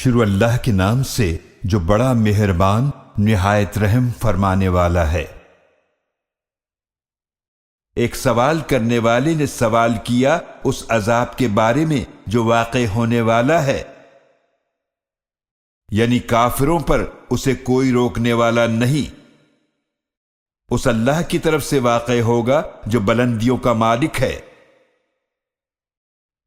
شروع اللہ کے نام سے جو بڑا مہربان نہایت رحم فرمانے والا ہے۔ ایک سوال کرنے والے نے سوال کیا اس عذاب کے بارے میں جو واقع ہونے والا ہے، یعنی کافروں پر اسے کوئی روکنے والا نہیں، اس اللہ کی طرف سے واقع ہوگا جو بلندیوں کا مالک ہے۔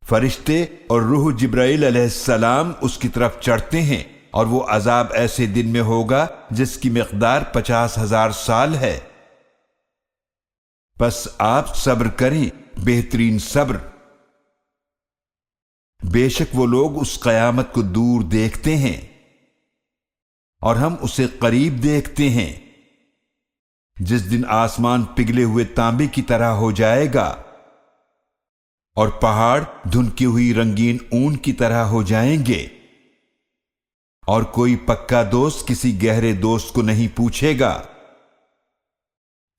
فرشتے اور روح جبرائیل علیہ السلام اس کی طرف چڑھتے ہیں، اور وہ عذاب ایسے دن میں ہوگا جس کی مقدار 50,000 سال ہے۔ بس آپ صبر کریں، بہترین صبر۔ بے شک وہ لوگ اس قیامت کو دور دیکھتے ہیں اور ہم اسے قریب دیکھتے ہیں، جس دن آسمان پگھلے ہوئے تانبے کی طرح ہو جائے گا اور پہاڑ دھنکی ہوئی رنگین اون کی طرح ہو جائیں گے، اور کوئی پکا دوست کسی گہرے دوست کو نہیں پوچھے گا،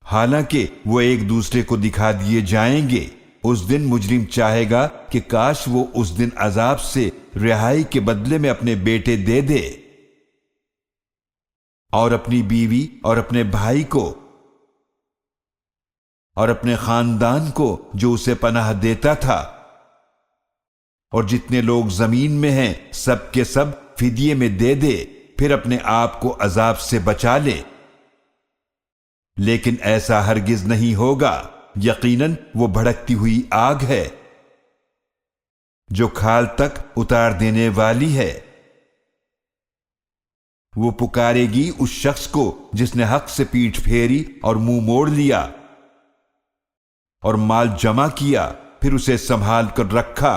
حالانکہ وہ ایک دوسرے کو دکھا دیے جائیں گے۔ اس دن مجرم چاہے گا کہ کاش وہ اس دن عذاب سے رہائی کے بدلے میں اپنے بیٹے دے دے، اور اپنی بیوی اور اپنے بھائی کو اور اپنے خاندان کو جو اسے پناہ دیتا تھا، اور جتنے لوگ زمین میں ہیں سب کے سب فدیے میں دے دے، پھر اپنے آپ کو عذاب سے بچا لے۔ لیکن ایسا ہرگز نہیں ہوگا، یقیناً وہ بھڑکتی ہوئی آگ ہے جو کھال تک اتار دینے والی ہے۔ وہ پکارے گی اس شخص کو جس نے حق سے پیٹھ پھیری اور منہ موڑ لیا اور مال جمع کیا، پھر اسے سنبھال کر رکھا۔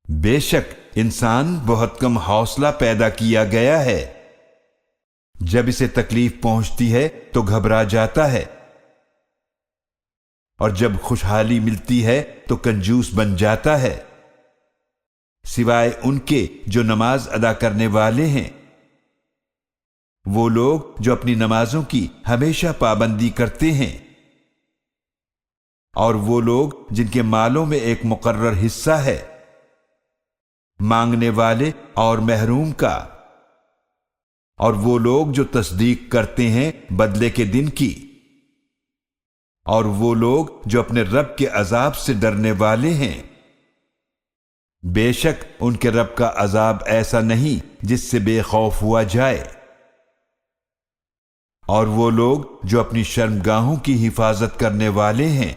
بے شک انسان بہت کم حوصلہ پیدا کیا گیا ہے، جب اسے تکلیف پہنچتی ہے تو گھبرا جاتا ہے، اور جب خوشحالی ملتی ہے تو کنجوس بن جاتا ہے، سوائے ان کے جو نماز ادا کرنے والے ہیں، وہ لوگ جو اپنی نمازوں کی ہمیشہ پابندی کرتے ہیں، اور وہ لوگ جن کے مالوں میں ایک مقرر حصہ ہے، مانگنے والے اور محروم کا، اور وہ لوگ جو تصدیق کرتے ہیں بدلے کے دن کی، اور وہ لوگ جو اپنے رب کے عذاب سے ڈرنے والے ہیں۔ بے شک ان کے رب کا عذاب ایسا نہیں جس سے بے خوف ہوا جائے۔ اور وہ لوگ جو اپنی شرمگاہوں کی حفاظت کرنے والے ہیں،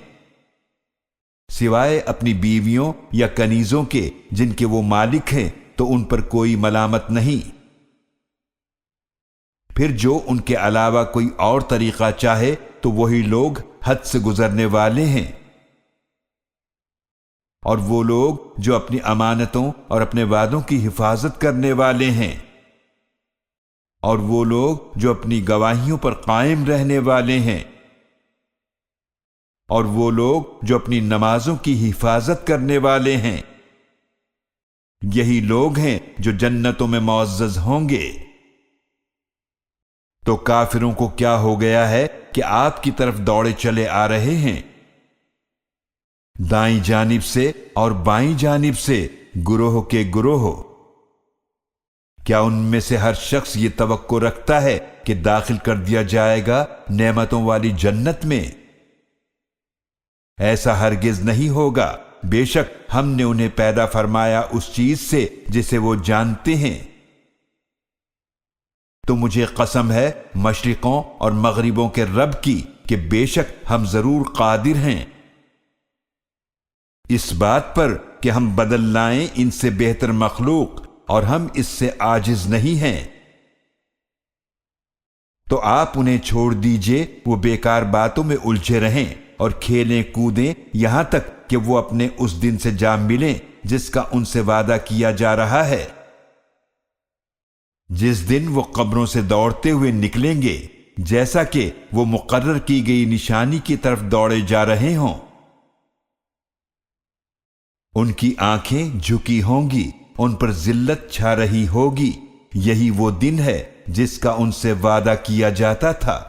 سوائے اپنی بیویوں یا کنیزوں کے جن کے وہ مالک ہیں، تو ان پر کوئی ملامت نہیں۔ پھر جو ان کے علاوہ کوئی اور طریقہ چاہے تو وہی لوگ حد سے گزرنے والے ہیں۔ اور وہ لوگ جو اپنی امانتوں اور اپنے وعدوں کی حفاظت کرنے والے ہیں، اور وہ لوگ جو اپنی گواہیوں پر قائم رہنے والے ہیں، اور وہ لوگ جو اپنی نمازوں کی حفاظت کرنے والے ہیں، یہی لوگ ہیں جو جنتوں میں معزز ہوں گے۔ تو کافروں کو کیا ہو گیا ہے کہ آپ کی طرف دوڑے چلے آ رہے ہیں، دائیں جانب سے اور بائیں جانب سے گروہ کے گروہ؟ کیا ان میں سے ہر شخص یہ توقع رکھتا ہے کہ داخل کر دیا جائے گا نعمتوں والی جنت میں؟ ایسا ہرگز نہیں ہوگا، بے شک ہم نے انہیں پیدا فرمایا اس چیز سے جسے وہ جانتے ہیں۔ تو مجھے قسم ہے مشرقوں اور مغربوں کے رب کی کہ بے شک ہم ضرور قادر ہیں اس بات پر کہ ہم بدل لائیں ان سے بہتر مخلوق، اور ہم اس سے عاجز نہیں ہیں۔ تو آپ انہیں چھوڑ دیجئے، وہ بیکار باتوں میں الجھے رہیں اور کھیلیں کودیں یہاں تک کہ وہ اپنے اس دن سے جا ملیں جس کا ان سے وعدہ کیا جا رہا ہے، جس دن وہ قبروں سے دوڑتے ہوئے نکلیں گے، جیسا کہ وہ مقرر کی گئی نشانی کی طرف دوڑے جا رہے ہوں۔ ان کی آنکھیں جھکی ہوں گی، ان پر ذلت چھا رہی ہوگی، یہی وہ دن ہے جس کا ان سے وعدہ کیا جاتا تھا۔